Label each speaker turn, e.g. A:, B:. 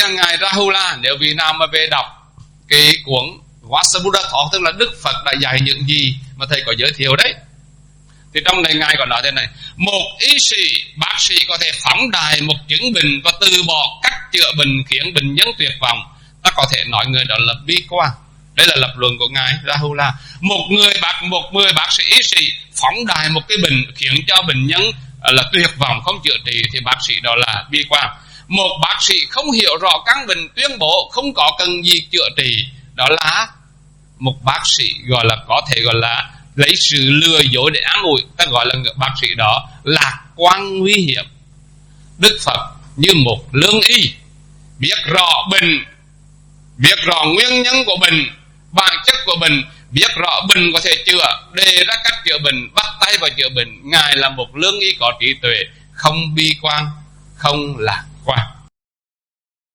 A: ngài Rahula, nếu vì nào mà về đọc cái cuốn Vasabuddha Talk, tức là Đức Phật đã dạy những gì mà thầy có giới thiệu đấy, thì trong này ngài còn nói thế này: một y sĩ, bác sĩ có thể phóng đài một chứng bệnh và từ bỏ cách chữa bệnh khiến bệnh nhân tuyệt vọng. Ta có thể nói người đó là bi quan. Đây là lập luận của ngài Rahula. Một người bác sĩ y sĩ phóng đài một cái bệnh khiến cho bệnh nhân là tuyệt vọng không chữa trị thì bác sĩ đó là bi quan. Một bác sĩ không hiểu rõ căn bệnh tuyên bố không có cần gì chữa trị, đó là một bác sĩ gọi là có thể gọi là lấy sự lừa dối để an ủi, ta gọi là người bác sĩ đó lạc quan nguy hiểm. Đức Phật như một lương y, biết rõ bệnh, biết rõ nguyên nhân của bệnh, bản chất của bệnh, biết rõ bệnh có thể chữa, đề ra cách chữa bệnh, bắt tay vào chữa bệnh. Ngài là một lương y có trí tuệ, không bi quan, không lạc quan.